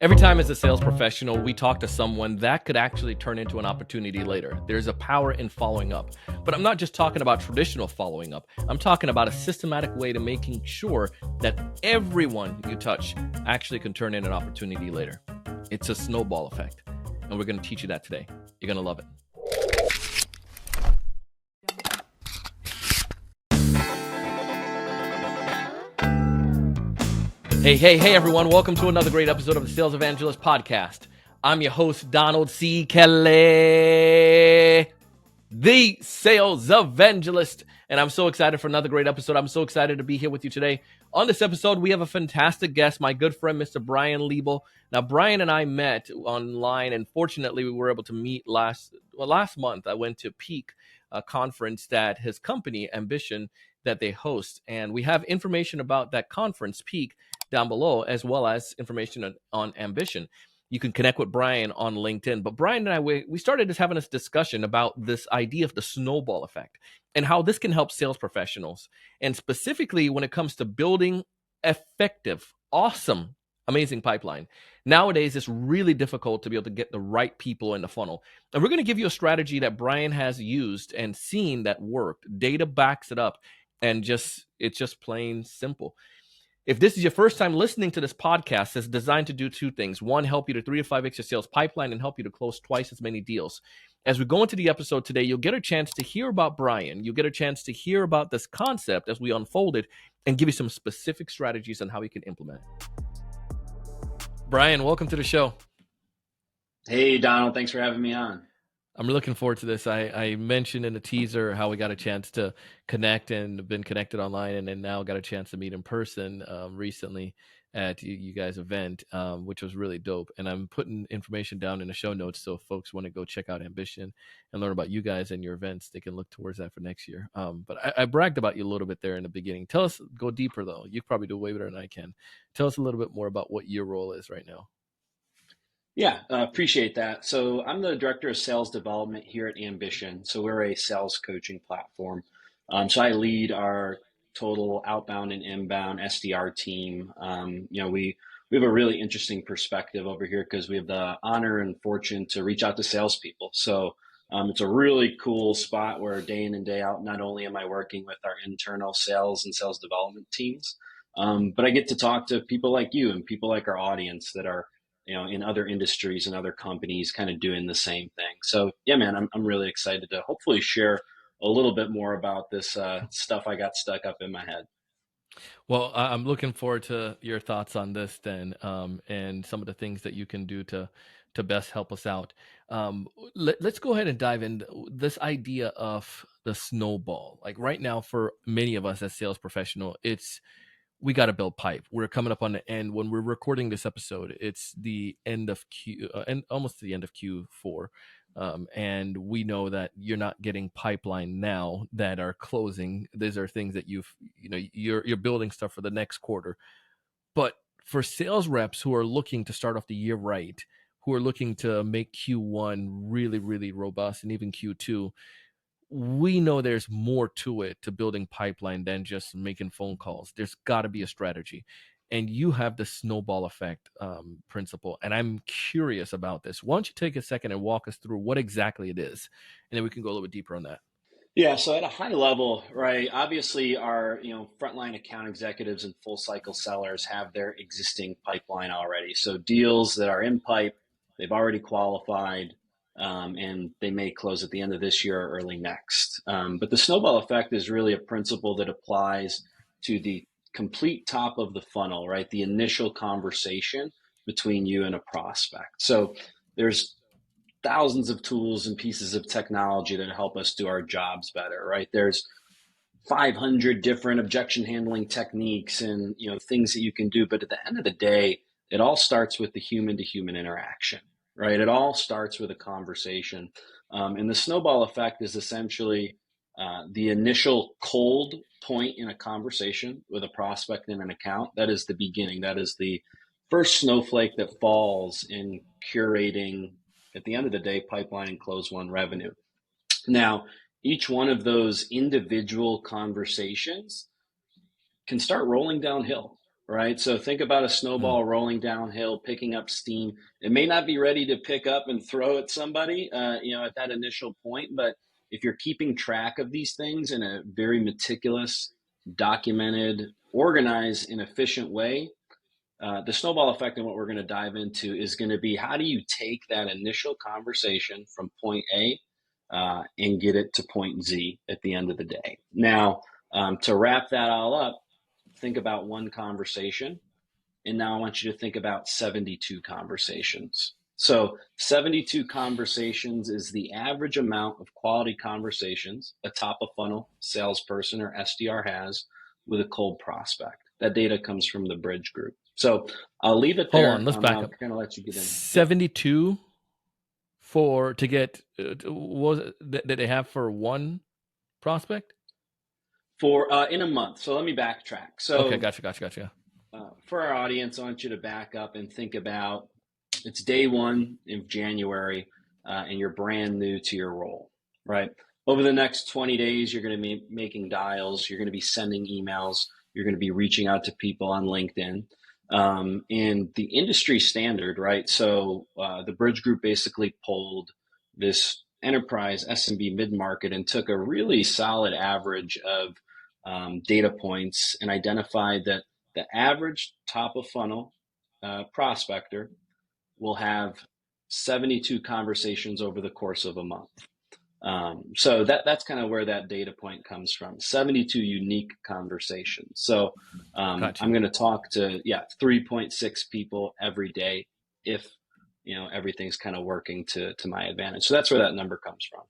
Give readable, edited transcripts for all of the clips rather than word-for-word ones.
Every time as a sales professional, we talk to someone that could actually turn into an opportunity later. There's a power in following up. But I'm not just talking about traditional following up. I'm talking about a systematic way to making sure that everyone you touch actually can turn in an opportunity later. It's a snowball effect. And we're going to teach you that today. You're going to love it. Hey, everyone. Welcome to another great episode of the Sales Evangelist Podcast. I'm your host, Donald C. Kelly, the Sales Evangelist. And I'm so excited for another great episode. I'm so excited to be here with you today. On this episode, we have a fantastic guest, my good friend, Mr. Brain Liebel. Now, Brian and I met online, and fortunately, we were able to meet last month. I went to Peak, a conference that his company, Ambition, that they host. And we have information about that conference, Peak, down below, as well as information on Ambition. You can connect with Brian on LinkedIn. But Brian and I, we started just having this discussion about this idea of the snowball effect and how this can help sales professionals. And specifically when it comes to building effective, awesome, amazing pipeline. Nowadays, it's really difficult to be able to get the right people in the funnel. And we're going to give you a strategy that Brian has used and seen that worked. Data backs it up. And it's just plain simple. If this is your first time listening to this podcast, it's designed to do two things. One, help you to 3 to 5x your sales pipeline and help you to close twice as many deals. As we go into the episode today, you'll get a chance to hear about Brian. You'll get a chance to hear about this concept as we unfold it and give you some specific strategies on how we can implement it. Brian, welcome to the show. Hey, Donald. Thanks for having me on. I'm looking forward to this. I mentioned in the teaser how we got a chance to connect and been connected online, and then now got a chance to meet in person recently at you guys' event, which was really dope. And I'm putting information down in the show notes, so if folks want to go check out Ambition and learn about you guys and your events, they can look towards that for next year. But I bragged about you a little bit there in the beginning. Tell us, go deeper though. You probably do way better than I can. Tell us a little bit more about what your role is right now. Yeah, appreciate that. So I'm the director of sales development here at Ambition. So we're a sales coaching platform. So I lead our total outbound and inbound SDR team. We have a really interesting perspective over here because we have the honor and fortune to reach out to salespeople. So it's a really cool spot where day in and day out, not only am I working with our internal sales and sales development teams, but I get to talk to people like you and people like our audience that are in other industries and other companies kind of doing the same thing. So yeah, man, I'm really excited to hopefully share a little bit more about this stuff I got stuck up in my head. Well, I'm looking forward to your thoughts on this then, and some of the things that you can do to best help us out. Let's go ahead and dive in this idea of the snowball. Like right now, for many of us as sales professional, we got to build pipe. We're coming up on the end when we're recording this episode. It's the end of and almost the end of Q4. And we know that you're not getting pipeline now that are closing. These are things that you're building stuff for the next quarter. But for sales reps who are looking to start off the year right, who are looking to make Q1 really, really robust and even Q2, we know there's more to it, to building pipeline, than just making phone calls. There's got to be a strategy. And you have the snowball effect principle. And I'm curious about this. Why don't you take a second and walk us through what exactly it is? And then we can go a little bit deeper on that. Yeah, so at a high level, right, obviously our, frontline account executives and full cycle sellers have their existing pipeline already. So deals that are in pipe, they've already qualified, and they may close at the end of this year or early next. But the snowball effect is really a principle that applies to the complete top of the funnel, right? The initial conversation between you and a prospect. So there's thousands of tools and pieces of technology that help us do our jobs better, right? There's 500 different objection handling techniques and things that you can do, but at the end of the day, it all starts with the human to human interaction, right? It all starts with a conversation, and the snowball effect is essentially the initial cold point in a conversation with a prospect in an account. That is the beginning. That is the first snowflake that falls in curating, at the end of the day, pipeline and close one revenue. Now, each one of those individual conversations can start rolling downhill, right? So think about a Mm. snowball rolling downhill, picking up steam. It may not be ready to pick up and throw at somebody, at that initial point, but if you're keeping track of these things in a very meticulous, documented, organized, and efficient way, the snowball effect and what we're going to dive into is going to be how do you take that initial conversation from point A and get it to point Z at the end of the day. Now, to wrap that all up, think about one conversation. And now I want you to think about 72 conversations. So 72 conversations is the average amount of quality conversations a top of funnel salesperson or SDR has with a cold prospect. That data comes from the Bridge Group. So I'll leave it Hold there. on, let's back I'll up. kind of let you get in. Yep. 72 to get what was it that they have for one prospect? For in a month. So let me backtrack. Okay, So gotcha. for our audience, I want you to back up and think about it's day one of January, and you're brand new to your role, right? Over the next 20 days, you're going to be making dials, you're going to be sending emails, you're going to be reaching out to people on LinkedIn. And the industry standard, right? So the Bridge Group basically pulled this enterprise SMB mid-market and took a really solid average of data points and identified that the average top of funnel prospector will have 72 conversations over the course of a month. So that's kind of where that data point comes from. 72 unique conversations. So Gotcha. I'm going to talk to 3.6 people every day if everything's kind of working to my advantage. So that's where that number comes from.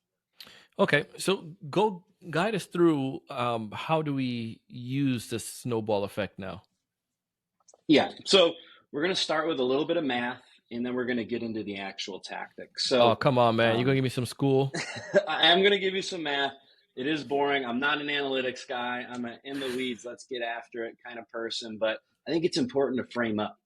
Okay, so go guide us through how do we use the snowball effect now? Yeah. So we're going to start with a little bit of math, and then we're going to get into the actual tactics. Oh, So come on, man. You're going to um, give me some school? I am going to give you some math. It is boring. I'm not an analytics guy. I'm an in the weeds, let's get after it kind of person. But I think it's important to frame up,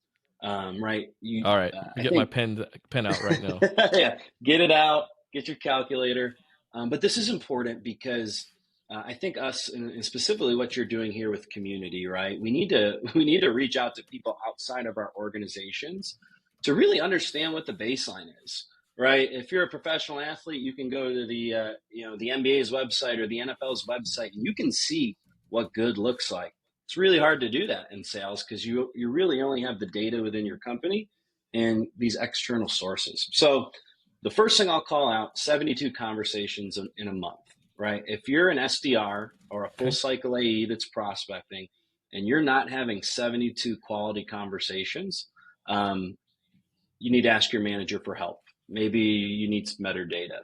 right? All right. I Get my think, pen out right now. yeah, get it out, get your calculator. But this is important because I think us, and specifically what you're doing here with community, right? We need to reach out to people outside of our organizations to really understand what the baseline is, right? If you're a professional athlete, you can go to the NBA's website or the NFL's website, and you can see what good looks like. It's really hard to do that in sales because you really only have the data within your company and these external sources. So the first thing I'll call out 72 conversations in a month, right? If you're an SDR or a full Okay. cycle AE that's prospecting and you're not having 72 quality conversations, you need to ask your manager for help. Maybe you need some metadata.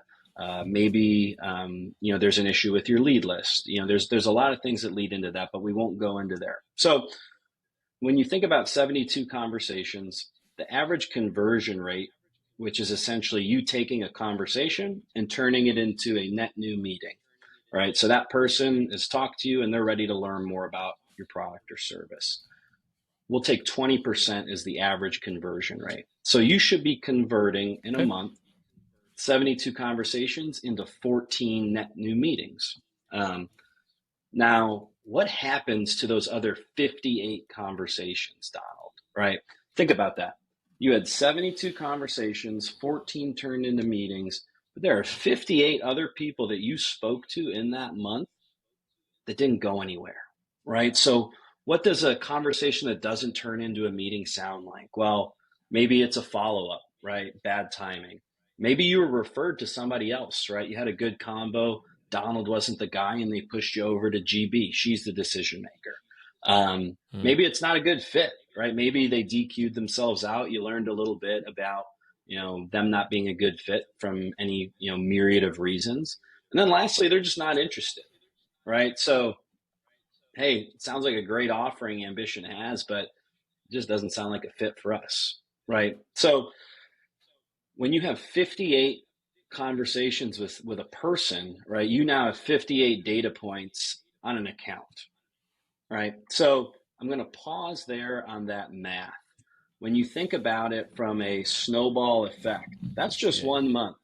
Maybe there's an issue with your lead list. There's a lot of things that lead into that, but we won't go into there. So when you think about 72 conversations, the average conversion rate, which is essentially you taking a conversation and turning it into a net new meeting, right? So that person has talked to you and they're ready to learn more about your product or service. We'll take 20% as the average conversion rate. So you should be converting in a Okay. month 72 conversations into 14 net new meetings. Now, what happens to those other 58 conversations, Donald? Right? Think about that. You had 72 conversations, 14 turned into meetings, but there are 58 other people that you spoke to in that month that didn't go anywhere, right? So, what does a conversation that doesn't turn into a meeting sound like? Well, maybe it's a follow up, right? Bad timing. Maybe you were referred to somebody else, right? You had a good combo. Donald wasn't the guy, and they pushed you over to GB. She's the decision maker. Hmm. Maybe it's not a good fit, right? Maybe they DQ'd themselves out. You learned a little bit about them not being a good fit from any myriad of reasons. And then lastly, they're just not interested, right? So, hey, it sounds like a great offering Ambition has, but it just doesn't sound like a fit for us, right? So, when you have 58 conversations with a person, right, you now have 58 data points on an account, right? So, I'm going to pause there on that math. When you think about it from a snowball effect, that's just 58. 1 month.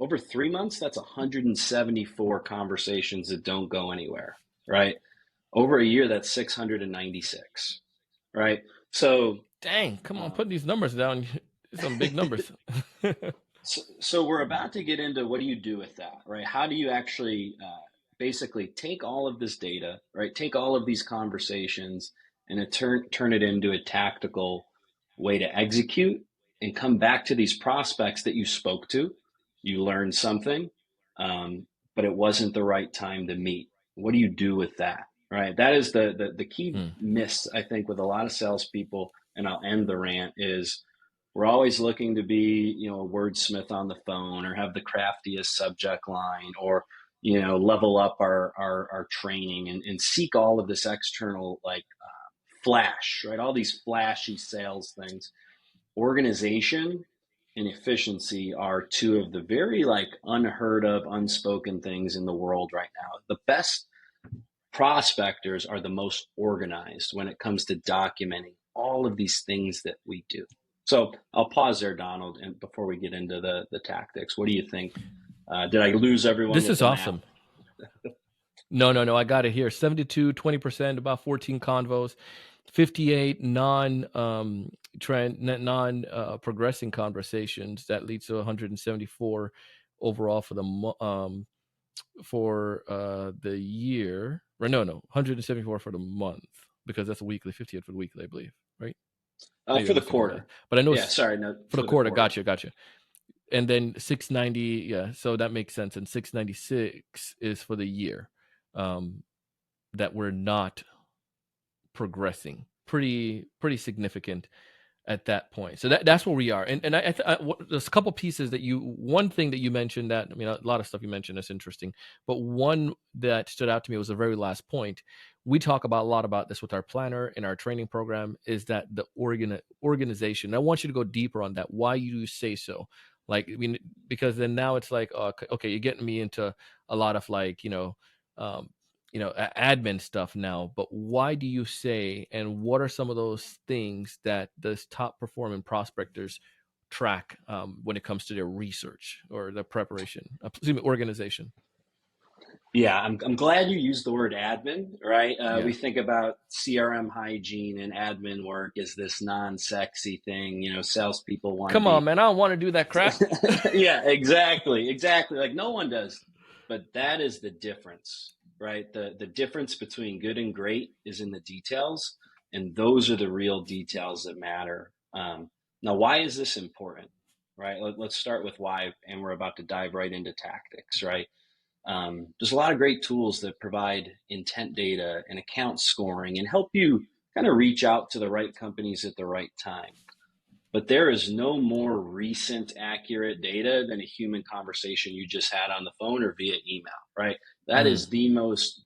Over 3 months, that's 174 conversations that don't go anywhere, right? Over a year, that's 696, right? So, Dang, come on, uh, put these numbers down. Some big numbers. so we're about to get into what do you do with that, right? How do you actually basically take all of this data, right? Take all of these conversations and turn it into a tactical way to execute and come back to these prospects that you spoke to. You learned something, but it wasn't the right time to meet. What do you do with that, right? That is the key Hmm. miss, I think, with a lot of salespeople. And I'll end the rant is we're always looking to be, a wordsmith on the phone or have the craftiest subject line or, level up our training and seek all of this external like flash, right? All these flashy sales things. Organization and efficiency are two of the very like unheard of, unspoken things in the world right now. The best prospectors are the most organized when it comes to documenting all of these things that we do. So I'll pause there, Donald, and before we get into the tactics, what do you think? Did I lose everyone This with is the math? awesome. No. I got it here. 72, 20%, about 14 convos, 58 non progressing conversations that leads to 174 overall for the year. Or no, 174 for the month because that's a weekly, 58 for the weekly, I believe, right? Maybe For I'm the missing the math, quarter. but I know Yeah, it's sorry, no, for the for the quarter. quarter. Gotcha. And then 690, yeah, so that makes sense. And 696 is for the year. Um, that we're not progressing. Pretty significant at that point. So that's where we are. And there's a couple pieces one thing that you mentioned that, I mean, a lot of stuff you mentioned is interesting, but one that stood out to me was the very last point. We talk about a lot about this with our planner in our training program is that the organization. I want you to go deeper on that. Why you say so? Like, I mean, because then now it's like, okay, you're getting me into a lot of like, um, admin stuff now, but why do you say, and what are some of those things that those top performing prospectors track when it comes to their research or the preparation, organization? Yeah, I'm glad you used the word admin, right? We Yeah. think about CRM hygiene and admin work as this non-sexy thing. Salespeople want to Come on, be. man. I don't want to do that crap. Yeah, exactly. Like no one does, but that is the difference, right? The difference between good and great is in the details, and those are the real details that matter. Now, why is this important, right? Let's start with why, and we're about to dive right into tactics, right? There's a lot of great tools that provide intent data and account scoring and help you kind of reach out to the right companies at the right time. But there is no more recent accurate data than a human conversation you just had on the phone or via email, right? That Mm. is the most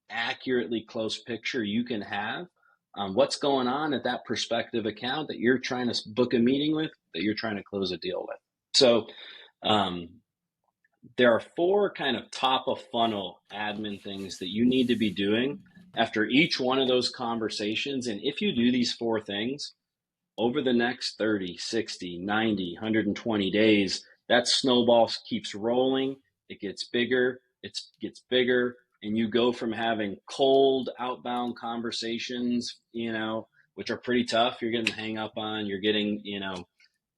accurately close picture you can have on what's going on at that prospective account that you're trying to book a meeting with, that you're trying to close a deal with. So, um, there are four kind of top of funnel admin things that you need to be doing after each one of those conversations. And if you do these four things over the next 30, 60, 90, 120 days, that snowball keeps rolling. It gets bigger, it gets bigger. And you go from having cold outbound conversations, which are pretty tough. You're getting hang up on, you're getting,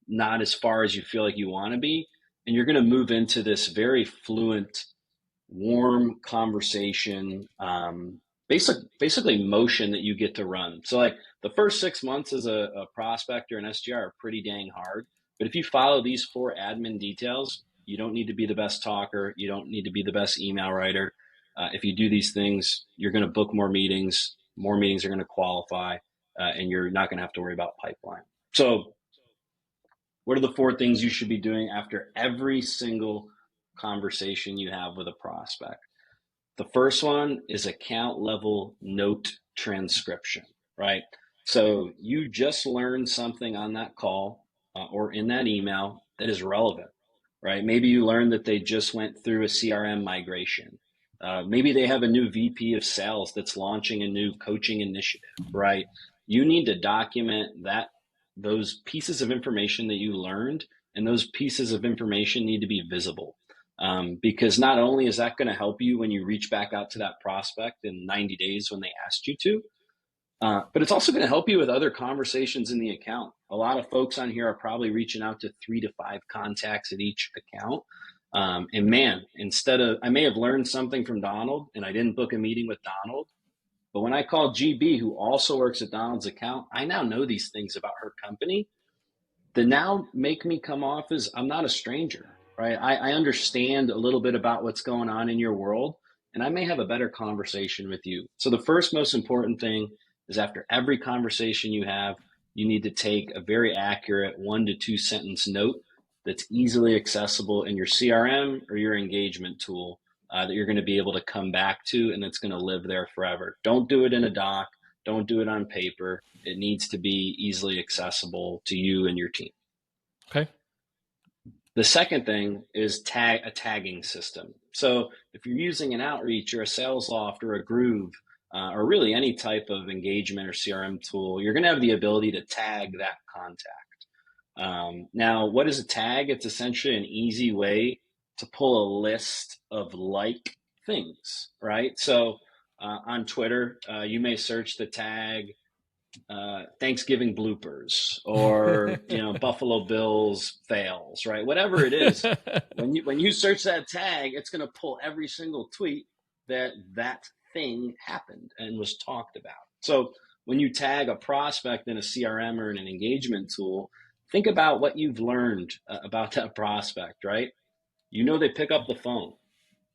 not as far as you feel like you want to be. And you're going to move into this very fluent, warm conversation, basically motion that you get to run. So, like the first 6 months as a prospect or an SDR are pretty dang hard. But if you follow these four admin details, you don't need to be the best talker. You don't need to be the best email writer. If you do these things, you're going to book more meetings. More meetings are going to qualify, and you're not going to have to worry about pipeline. So, what are the four things you should be doing after every single conversation you have with a prospect? The first one is account level note transcription, right? So you just learned something on that call or in that email that is relevant, right? Maybe you learned that they just went through a CRM migration. Maybe they have a new VP of sales that's launching a new coaching initiative, right? You need to document those pieces of information that you learned, and those pieces of information need to be visible. Because not only is that going to help you when you reach back out to that prospect in 90 days when they asked you to, but it's also going to help you with other conversations in the account. A lot of folks on here are probably reaching out to 3 to 5 contacts at each account. And man, I may have learned something from Donald and I didn't book a meeting with Donald, but when I called GB, who also works at Donald's account, I now know these things about her company that now make me come off as I'm not a stranger, right? I understand a little bit about what's going on in your world, and I may have a better conversation with you. So the first most important thing is after every conversation you have, you need to take a very accurate 1 to 2 sentence note that's easily accessible in your CRM or your engagement tool that you're going to be able to come back to, and it's going to live there forever. Don't do it in a doc. Don't do it on paper. It needs to be easily accessible to you and your team. Okay. The second thing is a tagging system. So if you're using an outreach or a sales loft or a groove, or really any type of engagement or CRM tool, you're going to have the ability to tag that contact. Now, what is a tag? It's essentially an easy way to pull a list of like things, right? So on Twitter, you may search the tag Thanksgiving bloopers or Buffalo Bills fails, right? Whatever it is, when you search that tag, it's going to pull every single tweet that thing happened and was talked about. So when you tag a prospect in a CRM or in an engagement tool, think about what you've learned about that prospect, right? They pick up the phone,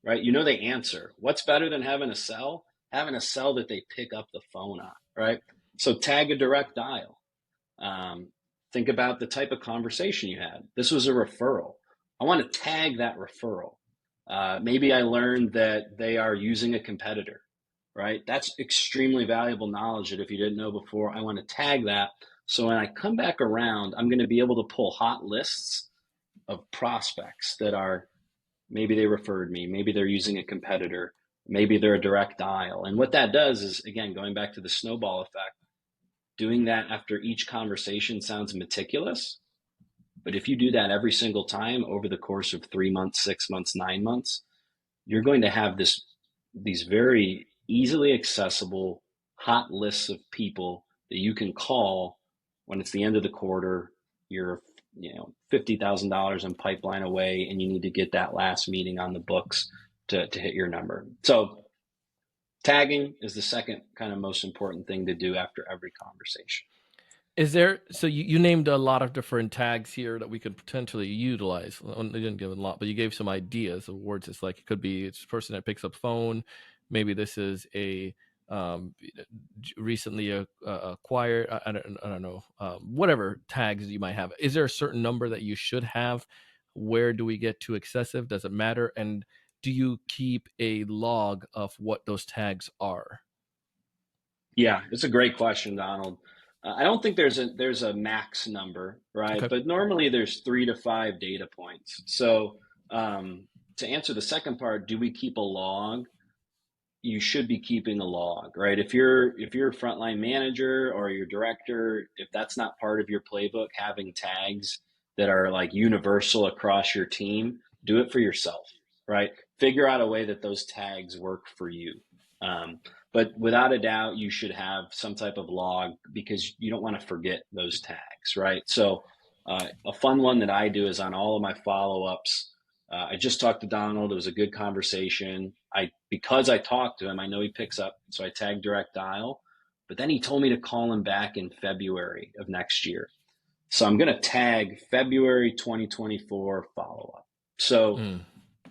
right? They answer. What's better than having a cell? Having a cell that they pick up the phone on, right? So tag a direct dial. Think about the type of conversation you had. This was a referral. I want to tag that referral. Maybe I learned that they are using a competitor, right? That's extremely valuable knowledge that if you didn't know before, I want to tag that. So when I come back around, I'm going to be able to pull hot lists of prospects that are, maybe they referred me, maybe they're using a competitor, maybe they're a direct dial. And what that does is, again, going back to the snowball effect, doing that after each conversation sounds meticulous. But if you do that every single time over the course of 3 months, 6 months, 9 months, you're going to have these very easily accessible hot lists of people that you can call when it's the end of the quarter. You're $50,000 in pipeline away, and you need to get that last meeting on the books to hit your number. So tagging is the second kind of most important thing to do after every conversation. So you named a lot of different tags here that we could potentially utilize. Well, you didn't give a lot, but you gave some ideas of words. It's like, it could be it's a person that picks up phone. Maybe this is a recently acquired, I don't know, whatever tags you might have. Is there a certain number that you should have? Where do we get too excessive? Does it matter? And do you keep a log of what those tags are? Yeah, it's a great question, Donald. I don't think there's a max number, right? Okay. But normally there's 3 to 5 data points. So to answer the second part, do we keep a log? You should be keeping a log, right? If you're a frontline manager or your director, if that's not part of your playbook, having tags that are like universal across your team, do it for yourself, right? Figure out a way that those tags work for you. But without a doubt, you should have some type of log because you don't want to forget those tags, right? So a fun one that I do is on all of my follow-ups. I just talked to Donald. It was a good conversation. Because I talked to him, I know he picks up, so I tagged direct dial. But then he told me to call him back in February of next year. So I'm going to tag February 2024 follow-up. So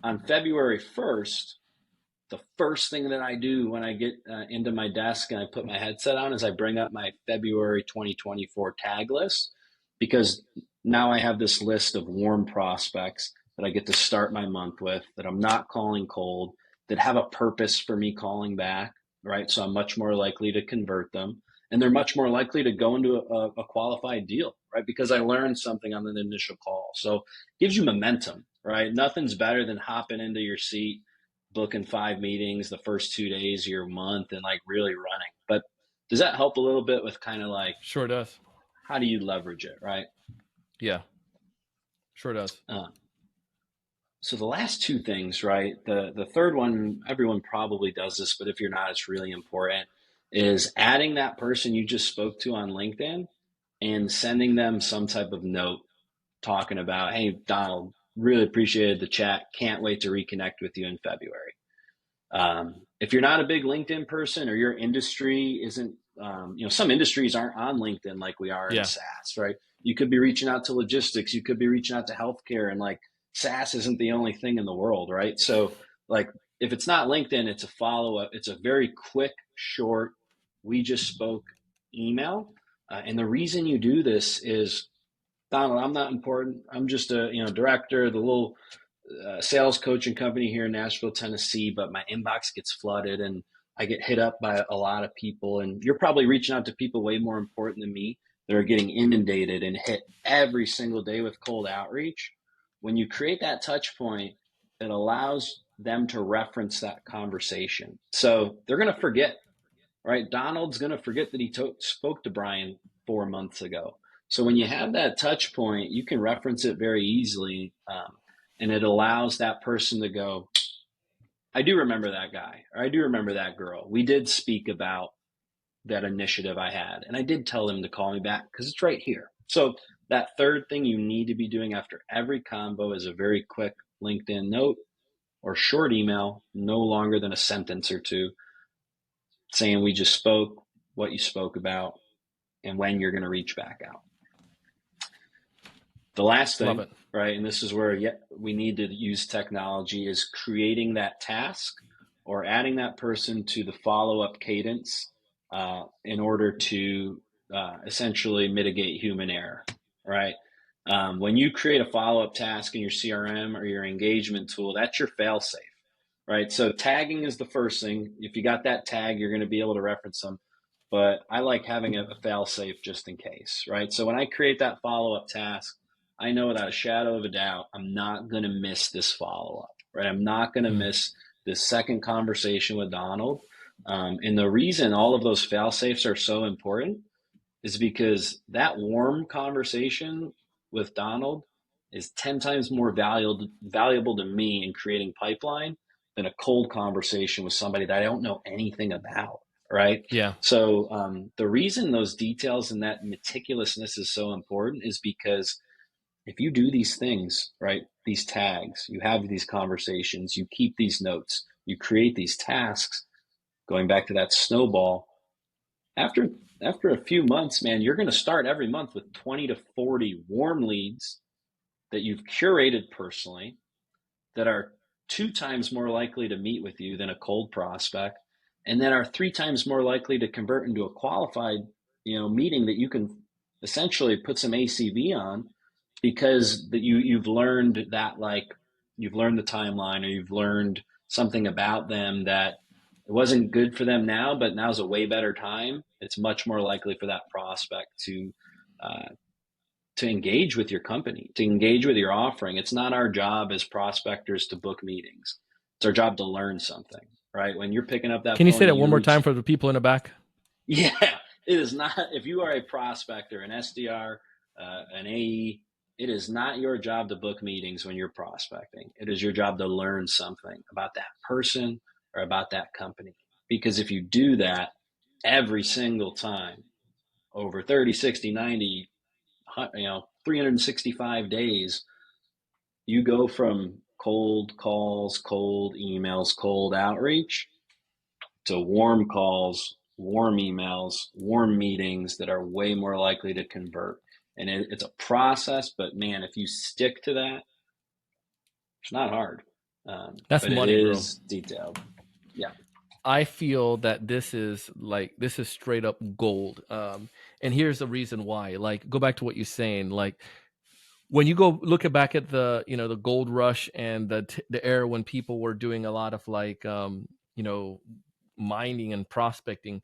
on February 1st, the first thing that I do when I get into my desk and I put my headset on is I bring up my February 2024 tag list, because now I have this list of warm prospects that I get to start my month with, that I'm not calling cold, that have a purpose for me calling back, right? So I'm much more likely to convert them, and they're much more likely to go into a qualified deal, right? Because I learned something on the initial call. So it gives you momentum, right? Nothing's better than hopping into your seat, booking 5 meetings the first 2 days of your month and like really running. But does that help a little bit with kind of like, Sure does. how do you leverage it, right? Yeah, sure does. So the last two things, right? The third one, everyone probably does this, but if you're not, it's really important, is adding that person you just spoke to on LinkedIn and sending them some type of note talking about, hey, Donald, really appreciated the chat. Can't wait to reconnect with you in February. If you're not a big LinkedIn person or your industry isn't, some industries aren't on LinkedIn like we are in Yeah. SaaS, right? You could be reaching out to logistics, you could be reaching out to healthcare, and like SaaS isn't the only thing in the world, right? So, like, if it's not LinkedIn, it's a follow up. It's a very quick, short, we just spoke email. And the reason you do this is, Donald, I'm not important. I'm just a director of the little sales coaching company here in Nashville, Tennessee, but my inbox gets flooded and I get hit up by a lot of people. And you're probably reaching out to people way more important than me that are getting inundated and hit every single day with cold outreach. When you create that touch point, it allows them to reference that conversation. So they're going to forget, right? Donald's going to forget that he spoke to Brian 4 months ago. So when you have that touch point, you can reference it very easily. And it allows that person to go, I do remember that guy, or I do remember that girl. We did speak about that initiative I had, and I did tell him to call me back because it's right here. So that third thing you need to be doing after every combo is a very quick LinkedIn note or short email, no longer than a sentence or two, saying we just spoke, what you spoke about, and when you're going to reach back out. The last Love thing, it. right, and this is where we need to use technology, is creating that task or adding that person to the follow-up cadence in order to essentially mitigate human error, right? When you create a follow-up task in your CRM or your engagement tool, that's your fail-safe, right? So tagging is the first thing. If you got that tag, you're going to be able to reference them. But I like having a fail-safe just in case, right? So when I create that follow-up task, I know without a shadow of a doubt, I'm not going to miss this follow-up, right? I'm not going to Mm. miss this second conversation with Donald. And the reason all of those fail-safes are so important is because that warm conversation with Donald is 10 times more valuable to me in creating pipeline than a cold conversation with somebody that I don't know anything about, right? Yeah. So the reason those details and that meticulousness is so important is because if you do these things, right, these tags, you have these conversations, you keep these notes, you create these tasks, going back to that snowball, after after a few months, man, you're going to start every month with 20 to 40 warm leads that you've curated personally that are 2 times more likely to meet with you than a cold prospect, and that are 3 times more likely to convert into a qualified, meeting that you can essentially put some ACV on because that you've learned that, like, you've learned the timeline or you've learned something about them that it wasn't good for them now, but now's a way better time. It's much more likely for that prospect uh, to engage with your company, to engage with your offering. It's not our job as prospectors to book meetings. It's our job to learn something, right? When you're picking up that Can you phone say and that one you're more time reaching, for the people in the back? yeah, it is not. If you are a prospector, an SDR, an AE, it is not your job to book meetings when you're prospecting. It is your job to learn something about that person or about that company. Because if you do that every single time over 30, 60, 90, 365 days, you go from cold calls, cold emails, cold outreach to warm calls, warm emails, warm meetings that are way more likely to convert. And it's a process, but man, if you stick to that, it's not hard, That's but it money, bro. is detailed. Yeah. I feel that this is straight up gold. And here's the reason why. Like, go back to what you're saying. Like, when you go look back at the the gold rush and the era when people were doing a lot of like mining and prospecting,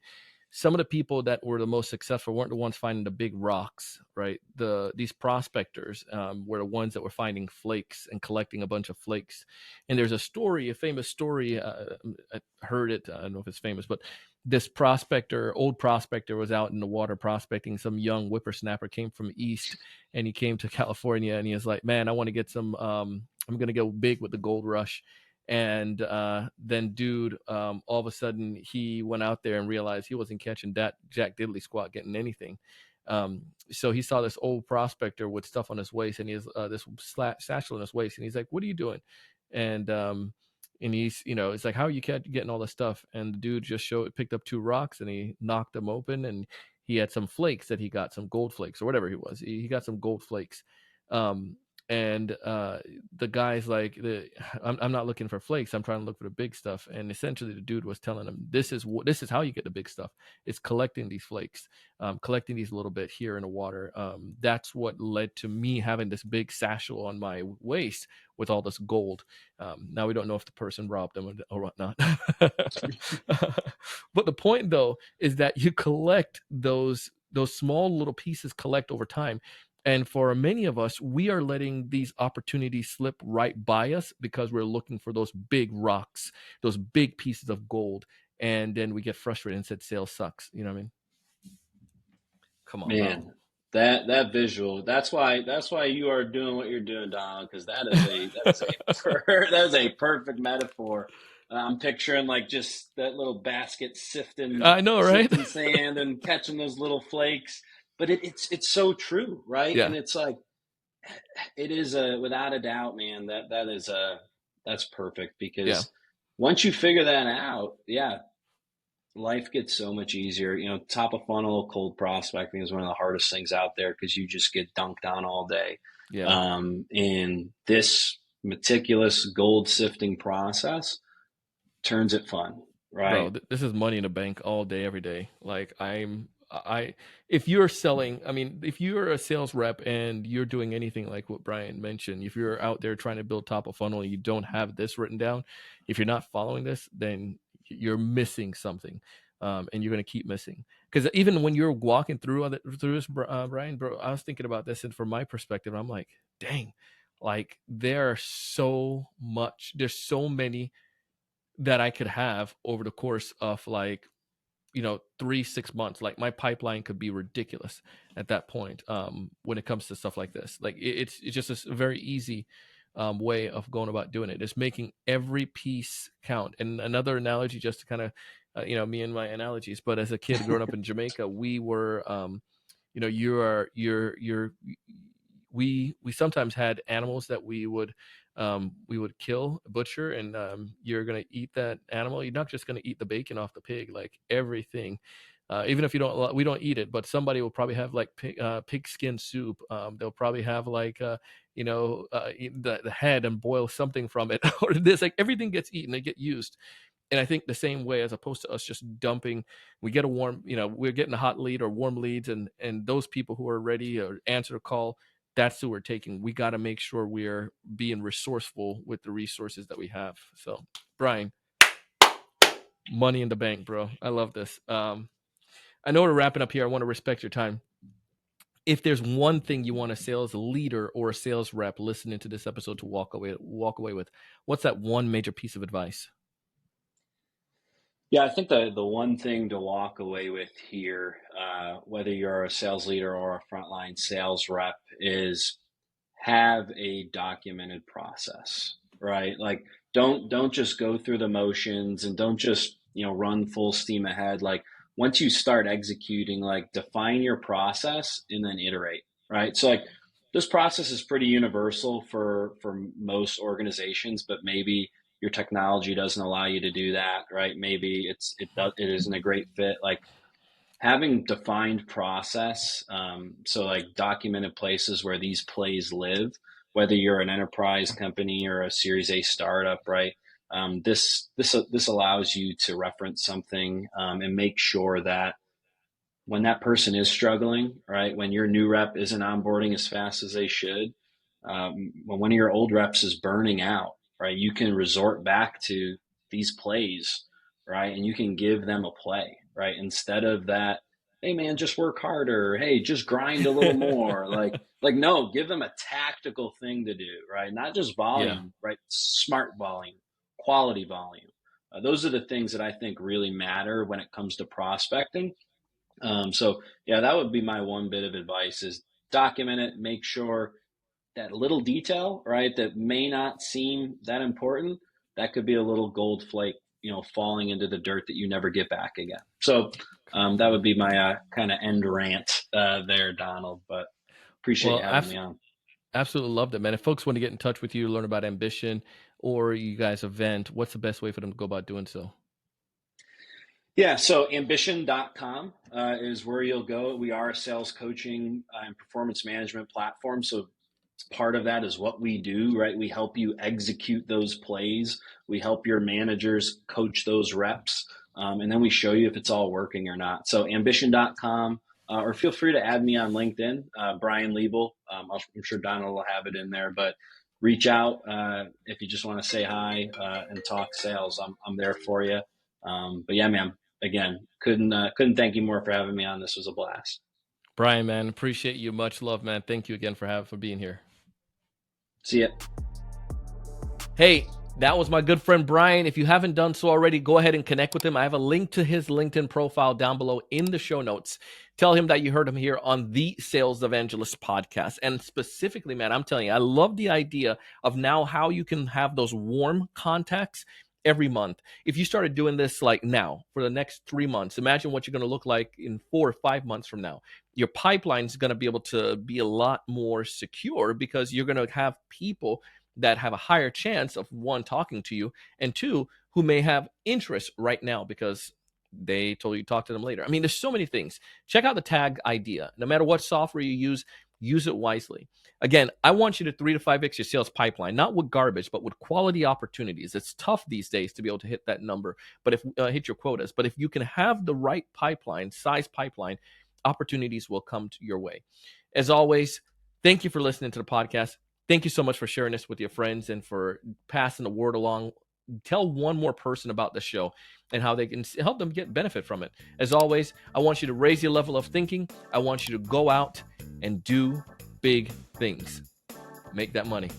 some of the people that were the most successful weren't the ones finding the big rocks, right? These prospectors were the ones that were finding flakes and collecting a bunch of flakes. And there's a famous story. I heard it. I don't know if it's famous, but this old prospector, was out in the water prospecting. Some young whippersnapper came from East, and he came to California, and he was like, "Man, I want to get some I'm gonna go big with the gold rush. And then, dude, all of a sudden, he went out there and realized he wasn't catching that jack diddly squat, getting anything. So he saw this old prospector with stuff on his waist, and he has this satchel on his waist, and he's like, "What are you doing?" And and he's, it's like, "How are you getting all this stuff?" And the dude just picked up two rocks, and he knocked them open, and he had some flakes that he got, some gold flakes or whatever he was. He got some gold flakes. Um, and the guy's like, I'm not looking for flakes, I'm trying to look for the big stuff. And essentially the dude was telling him, this is how you get the big stuff. It's collecting these flakes, collecting these a little bit here in the water. That's what led to me having this big satchel on my waist with all this gold. Now we don't know if the person robbed them or whatnot. But the point though is that you collect those small little pieces, collect over time. And for many of us, we are letting these opportunities slip right by us because we're looking for those big rocks, those big pieces of gold. And then we get frustrated and said, sales sucks. You know what I mean? Come on, bro. Man, that visual. That's why you are doing what you're doing, Donald, because that is a perfect metaphor. I'm picturing like just that little basket sifting I know, right? sifting sand and catching those little flakes. But it's so true, right? Yeah. And it's like it is a without a doubt, man. That's perfect Yeah. because once you figure that out, yeah, life gets so much easier. Top of funnel cold prospecting is one of the hardest things out there because you just get dunked on all day. Yeah. And this meticulous gold sifting process turns it fun, Bro, right? this is money in the bank all day, every day. Like if you're selling, I mean, if you're a sales rep and you're doing anything like what Brian mentioned, if you're out there trying to build top of funnel and you don't have this written down, if you're not following this, then you're missing something. And you're going to keep missing. Because even when you're walking through this, Brian, bro, I was thinking about this, and from my perspective, I'm like, dang, like there's so many that I could have over the course of like 3-6 months. Like my pipeline could be ridiculous at that point. When it comes to stuff like this, like it's just a very easy way of going about doing it. It's making every piece count. And another analogy, just to kind of me and my analogies, but as a kid growing up in Jamaica, we were you're we sometimes had animals that we would kill, butcher, and you're gonna eat that animal. You're not just gonna eat the bacon off the pig, like everything. Even if we don't eat it, but somebody will probably have like pig skin soup. They'll probably have like eat the head and boil something from it, or this. Like everything gets eaten, they get used. And I think the same way, as opposed to us just dumping, we get a warm, we're getting a hot lead or warm leads, and those people who are ready or answer the call, that's who we're taking. We got to make sure we're being resourceful with the resources that we have. So, Brian, money in the bank, bro. I love this. I know we're wrapping up here. I want to respect your time. If there's one thing you want a sales leader or a sales rep listening to this episode to walk away with, what's that one major piece of advice? Yeah, I think the one thing to walk away with here, whether you're a sales leader or a frontline sales rep, is have a documented process, right? Like don't just go through the motions and don't just, run full steam ahead. Like once you start executing, like define your process and then iterate, right? So like this process is pretty universal for most organizations, but maybe your technology doesn't allow you to do that, right? Maybe it isn't a great fit. Like having defined process, so like documented places where these plays live, whether you're an enterprise company or a Series A startup, right? This allows you to reference something, and make sure that when that person is struggling, right? When your new rep isn't onboarding as fast as they should, when one of your old reps is burning out, right? You can resort back to these plays, right? And you can give them a play, right? Instead of that, hey man, just work harder. Hey, just grind a little more. Like no, give them a tactical thing to do, right? Not just Yeah. volume, right? Smart volume, quality volume. Those are the things that I think really matter when it comes to prospecting. So yeah, that would be my one bit of advice: is document it, make sure that little detail, right, that may not seem that important, that could be a little gold flake, falling into the dirt that you never get back again. So that would be my kind of end rant there, Donald. But appreciate you Well, having me on. absolutely loved it, man. If folks want to get in touch with you, learn about Ambition, or you guys event, what's the best way for them to go about doing so? Yeah, so ambition.com is where you'll go. We are a sales coaching and performance management platform. So part of that is what we do, right? We help you execute those plays. We help your managers coach those reps. And then we show you if it's all working or not. So ambition.com, or feel free to add me on LinkedIn, Brain Liebel. I'm sure Donald will have it in there, but reach out if you just want to say hi and talk sales. I'm there for you. But yeah, man, again, couldn't thank you more for having me on. This was a blast. Brian, man, appreciate you. Much love, man. Thank you again for being here. See ya. Hey, that was my good friend Brian. If you haven't done so already, go ahead and connect with him. I have a link to his LinkedIn profile down below in the show notes. Tell him that you heard him here on the Sales Evangelist podcast. And specifically, man, I'm telling you, I love the idea of now how you can have those warm contacts every month. If you started doing this like now for the next 3 months, imagine what you're going to look like in 4 or 5 months from now. Your pipeline is going to be able to be a lot more secure because you're going to have people that have a higher chance of, one, talking to you, and two, who may have interest right now because they told you to talk to them later. I mean, there's so many things. Check out the tag idea. No matter what software you use it wisely. Again, I want you to 3 to 5x your sales pipeline, not with garbage, but with quality opportunities. It's tough these days to be able to hit that number, but if hit your quotas. But if you can have the right pipeline, size pipeline, opportunities will come to your way. As always, thank you for listening to the podcast. Thank you so much for sharing this with your friends and for passing the word along. Tell one more person about the show and how they can help them get benefit from it. As always, I want you to raise your level of thinking. I want you to go out and do big things. Make that money.